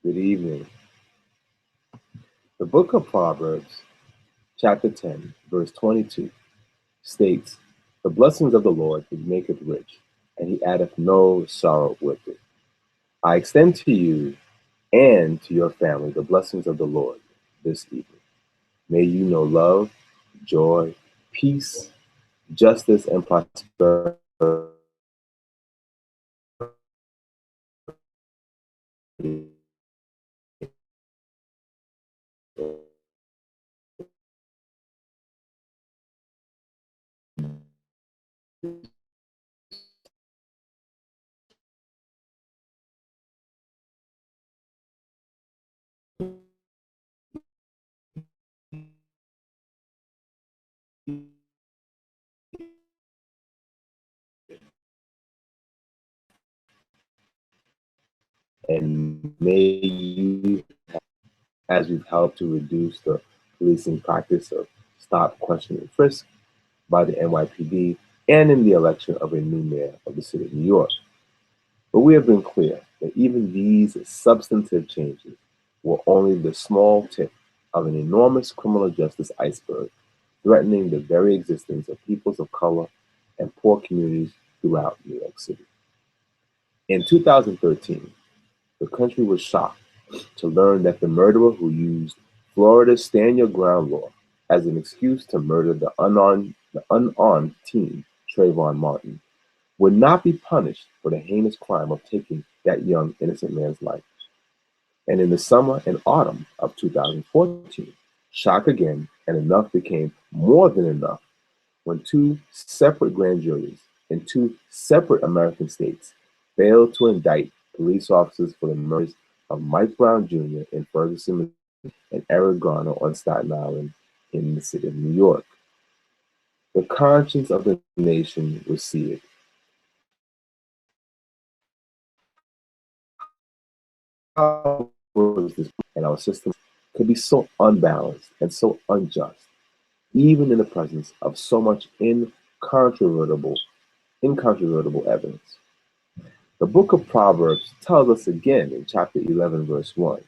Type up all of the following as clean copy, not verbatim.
Good evening. The book of Proverbs, chapter 10, verse 22, states, "The blessings of the Lord he maketh rich, and he addeth no sorrow with it." I extend to you and to your family the blessings of the Lord this evening. May you know love, joy, peace, justice, and prosperity. And may you, as we've helped to reduce the policing practice of stop, question, and frisk by the NYPD, and in the election of a new mayor of the city of New York. But we have been clear that even these substantive changes were only the small tip of an enormous criminal justice iceberg threatening the very existence of peoples of color and poor communities throughout New York City. In 2013, the country was shocked to learn that the murderer who used Florida's Stand Your Ground law as an excuse to murder the unarmed teen Trayvon Martin would not be punished for the heinous crime of taking that young innocent man's life. And in the summer and autumn of 2014, shock again, and enough became more than enough when two separate grand juries in two separate American states failed to indict police officers for the murders of Mike Brown Jr. in Ferguson and Eric Garner on Staten Island in the city of New York. The conscience of the nation was seared. How was this and our system could be so unbalanced and so unjust, even in the presence of so much incontrovertible evidence? The book of Proverbs tells us again in chapter 11, verse 1,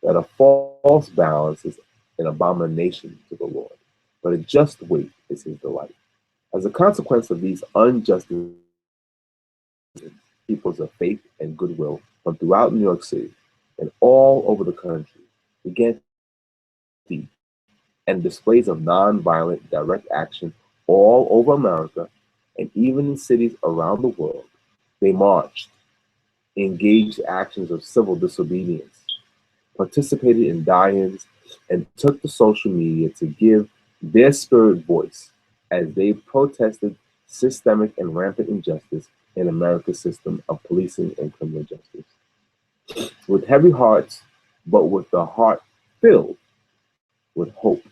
that a false balance is an abomination to the Lord, but a just weight is his delight. As a consequence of these unjust peoples of faith and goodwill from throughout New York City and all over the country began to see, and displays of nonviolent direct action all over America and even in cities around the world. They marched, engaged actions of civil disobedience, participated in die-ins, and took to social media to give their spirit voice as they protested systemic and rampant injustice in America's system of policing and criminal justice. With heavy hearts, but with the heart filled with hope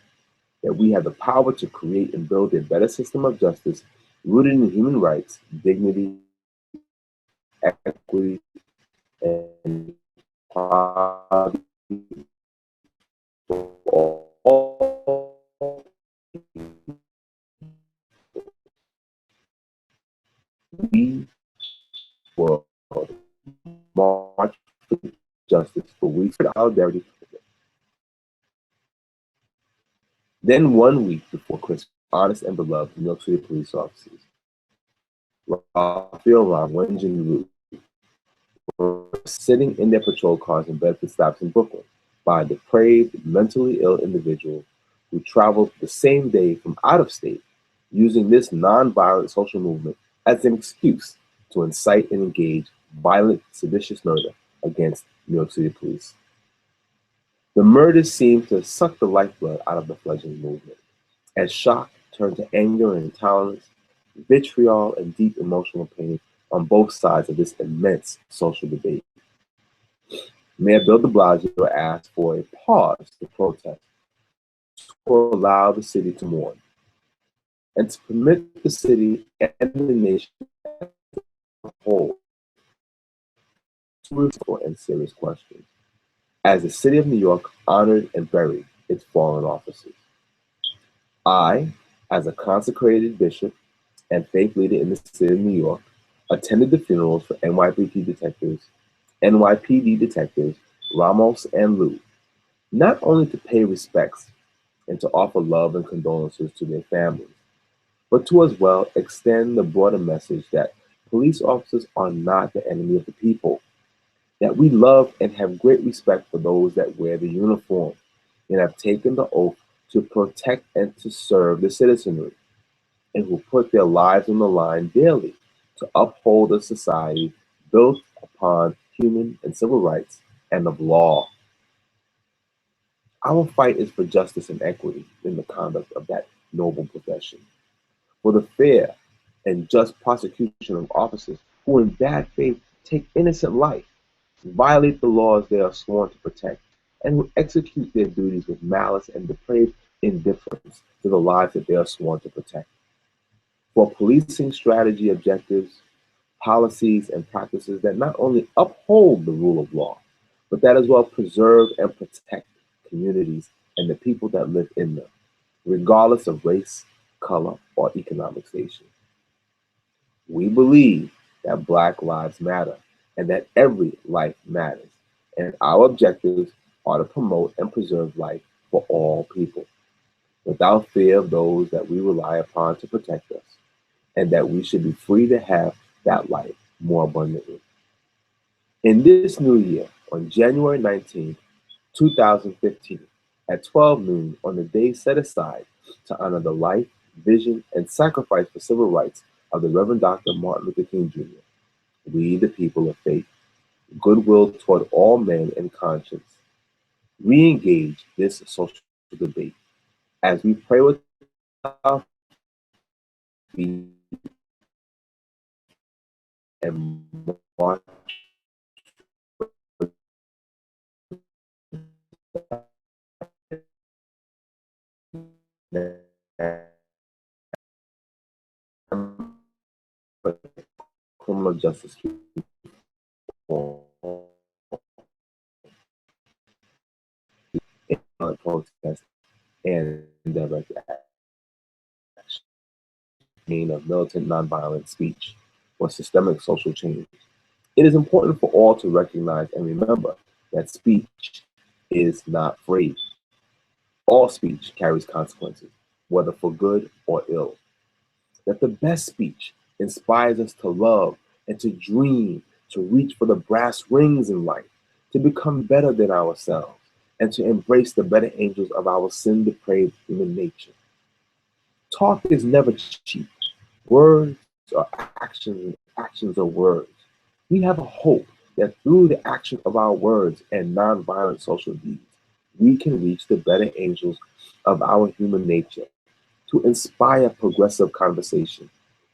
that we have the power to create and build a better system of justice rooted in human rights, dignity, equity, and equality for all. We will march for justice for weeks for solidarity. Then 1 week before Christmas, honest and beloved New York City police officers, Raphael Ron, Wenjin and Root, were sitting in their patrol cars in Bedford stops in Brooklyn by a depraved, mentally ill individual who traveled the same day from out of state, using this nonviolent social movement as an excuse to incite and engage violent, seditious murder against New York City police. The murders seemed to suck the lifeblood out of the fledgling movement, as shock turned to anger and intolerance, vitriol and deep emotional pain on both sides of this immense social debate. Mayor Bill de Blasio asked for a pause to protest, to allow the city to mourn, and to permit the city and the nation as a whole to respond and serious questions, as the city of New York honored and buried its fallen officers. I, as a consecrated bishop and faith leader in the city of New York, attended the funerals for NYPD detectives Ramos, and Lou, not only to pay respects and to offer love and condolences to their families, but to as well extend the broader message that police officers are not the enemy of the people, that we love and have great respect for those that wear the uniform and have taken the oath to protect and to serve the citizenry, and who put their lives on the line daily to uphold a society built upon human and civil rights and of law. Our fight is for justice and equity in the conduct of that noble profession, for the fair and just prosecution of officers who in bad faith take innocent life, violate the laws they are sworn to protect, and who execute their duties with malice and depraved indifference to the lives that they are sworn to protect. For policing strategy objectives, policies, and practices that not only uphold the rule of law, but that as well preserve and protect communities and the people that live in them, regardless of race, color, or economic station. We believe that Black lives matter and that every life matters, and our objectives are to promote and preserve life for all people, without fear of those that we rely upon to protect us, and that we should be free to have that life more abundantly. In this new year, on January 19th, 2015, at 12 noon, on the day set aside to honor the life, vision, and sacrifice for civil rights of the Reverend Dr. Martin Luther King Jr., we, the people of faith, goodwill toward all men and conscience, re-engage this social debate as we pray with our feet and march for criminal justice reform in protest and direct action of militant nonviolent speech for systemic social change. It is important for all to recognize and remember that speech is not free. All speech carries consequences, whether for good or ill. That the best speech inspires us to love and to dream, to reach for the brass rings in life, to become better than ourselves, and to embrace the better angels of our sin depraved human nature. Talk is never cheap. Words are actions, and actions are words. We have a hope that through the action of our words and nonviolent social deeds, we can reach the better angels of our human nature to inspire progressive conversation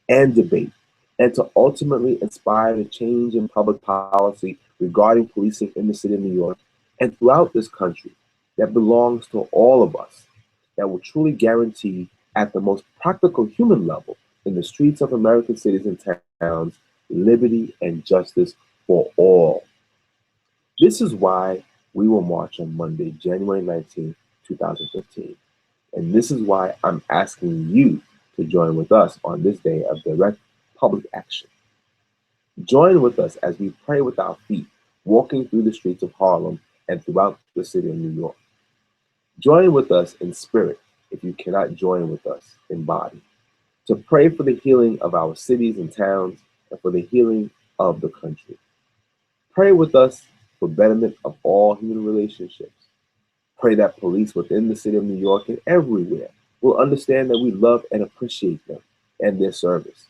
and debate, and to ultimately inspire the change in public policy regarding policing in the city of New York and throughout this country that belongs to all of us, that will truly guarantee, at the most practical human level, in the streets of American cities and towns, liberty and justice for all. This is why we will march on Monday, January 19th, 2015. And this is why I'm asking you to join with us on this day of direct public action. Join with us as we pray with our feet, walking through the streets of Harlem and throughout the city of New York. Join with us in spirit if you cannot join with us in body, to pray for the healing of our cities and towns and for the healing of the country. Pray with us for betterment of all human relationships. Pray that police within the city of New York and everywhere will understand that we love and appreciate them and their service.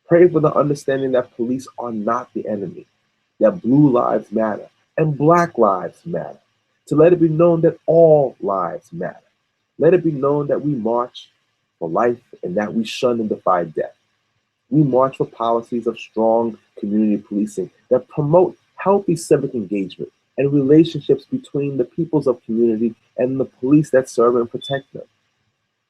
Pray for the understanding that police are not the enemy, that blue lives matter and Black lives matter. To let it be known that all lives matter. Let it be known that we march for life and that we shun and defy death. We march for policies of strong community policing that promote healthy civic engagement and relationships between the peoples of community and the police that serve and protect them.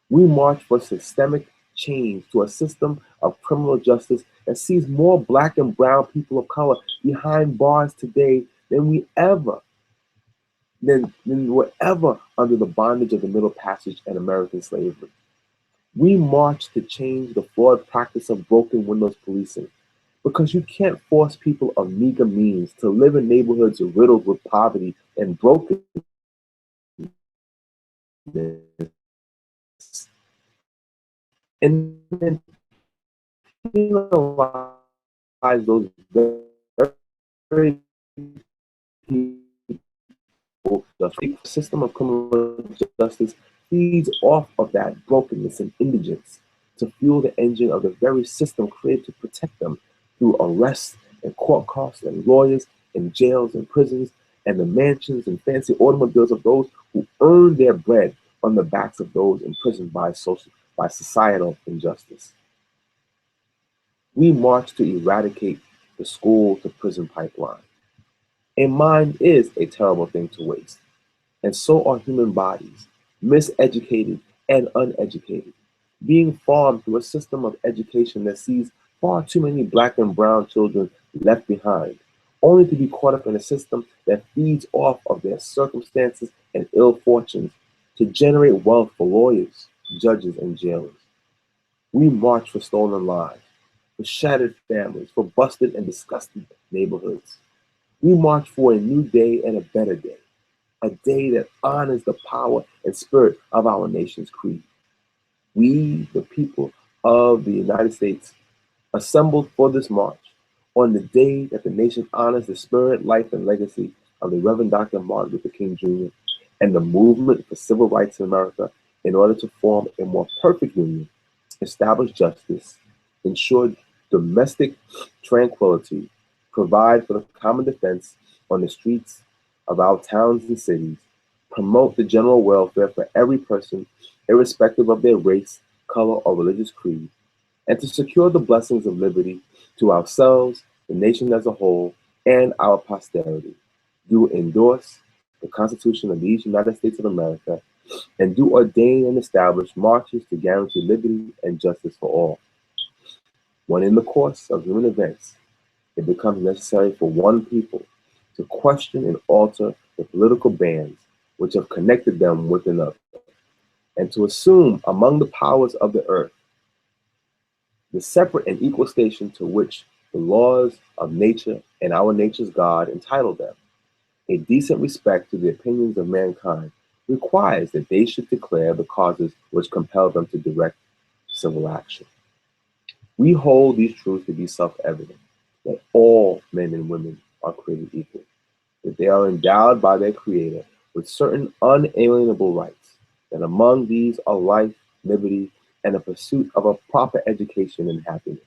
We march for systemic change to a system of criminal justice that sees more Black and brown people of color behind bars today than were ever under the bondage of the Middle Passage and American slavery. We march to change the flawed practice of broken windows policing because you can't force people of meager means to live in neighborhoods riddled with poverty and brokenness and then penalize those very people. The system of criminal justice feeds off of that brokenness and indigence to fuel the engine of the very system created to protect them through arrests and court costs and lawyers and jails and prisons and the mansions and fancy automobiles of those who earn their bread on the backs of those imprisoned by societal injustice. We march to eradicate the school to prison pipeline. A mind is a terrible thing to waste, and so are human bodies, miseducated and uneducated, being farmed through a system of education that sees far too many black and brown children left behind, only to be caught up in a system that feeds off of their circumstances and ill fortunes to generate wealth for lawyers, judges, and jailers. We march for stolen lives, for shattered families, for busted and disgusted neighborhoods. We march for a new day and a better day, a day that honors the power and spirit of our nation's creed. We, the people of the United States, assembled for this march on the day that the nation honors the spirit, life, and legacy of the Reverend Dr. Martin Luther King Jr. and the movement for civil rights in America in order to form a more perfect union, establish justice, ensure domestic tranquility, provide for the common defense on the streets of our towns and cities, promote the general welfare for every person, irrespective of their race, color, or religious creed, and to secure the blessings of liberty to ourselves, the nation as a whole, and our posterity. Do endorse the Constitution of these United States of America, and do ordain and establish marches to guarantee liberty and justice for all. When in the course of human events, it becomes necessary for one people to question and alter the political bands which have connected them with another, and to assume among the powers of the earth the separate and equal station to which the laws of nature and our nature's God entitle them. A decent respect to the opinions of mankind requires that they should declare the causes which compel them to direct civil action. We hold these truths to be self-evident, that all men and women are created equal, that they are endowed by their Creator with certain unalienable rights, that among these are life, liberty, and the pursuit of a proper education and happiness,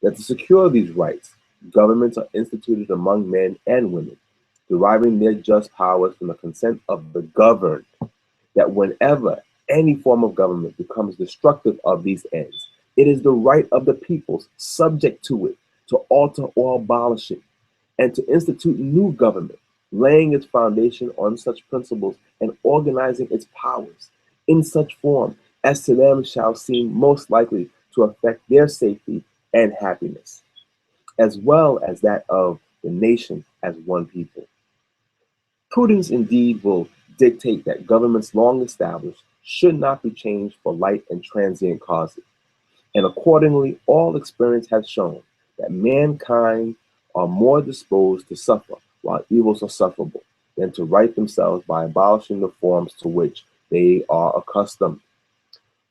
that to secure these rights, governments are instituted among men and women, deriving their just powers from the consent of the governed, that whenever any form of government becomes destructive of these ends, it is the right of the peoples subject to it to alter or abolish it, and to institute new government, laying its foundation on such principles and organizing its powers in such form as to them shall seem most likely to affect their safety and happiness, as well as that of the nation as one people. Prudence indeed will dictate that governments long established should not be changed for light and transient causes. And accordingly, all experience has shown that mankind are more disposed to suffer while evils are sufferable than to right themselves by abolishing the forms to which they are accustomed.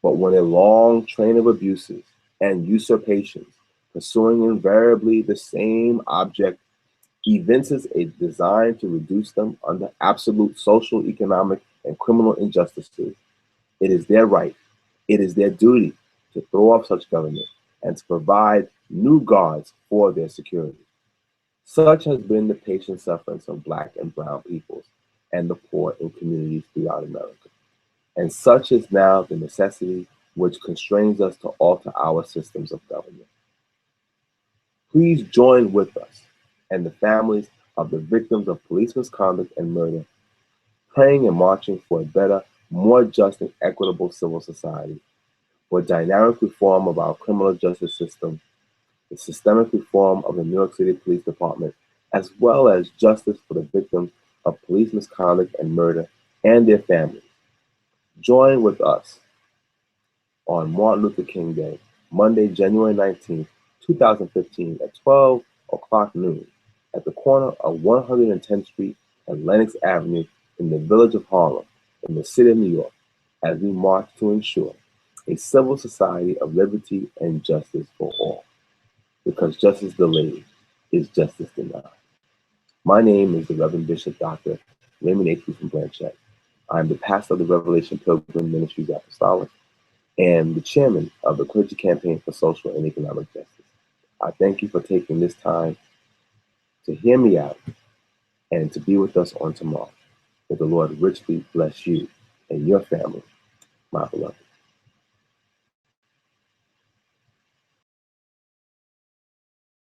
But when a long train of abuses and usurpations, pursuing invariably the same object, evinces a design to reduce them under absolute social, economic, and criminal injustices, it is their right, it is their duty to throw off such government and to provide new guards for their security. Such has been the patient sufferance of Black and brown peoples and the poor in communities throughout America. And such is now the necessity which constrains us to alter our systems of government. Please join with us and the families of the victims of police misconduct and murder, praying and marching for a better, more just and equitable civil society, for dynamic reform of our criminal justice system, the systemic reform of the New York City Police Department, as well as justice for the victims of police misconduct and murder and their families. Join with us on Martin Luther King Day, Monday, January 19th, 2015 at 12 o'clock noon at the corner of 110th Street and Lenox Avenue in the village of Harlem in the city of New York as we march to ensure a civil society of liberty and justice for all. Because justice delayed is justice denied. My name is the Reverend Bishop Dr. Raymond H. Rufen-Blanchette. I'm the pastor of the Revelation Pilgrim Ministries Apostolic and the chairman of the Clergy Campaign for Social and Economic Justice. I thank you for taking this time to hear me out and to be with us on tomorrow. May the Lord richly bless you and your family, my beloved.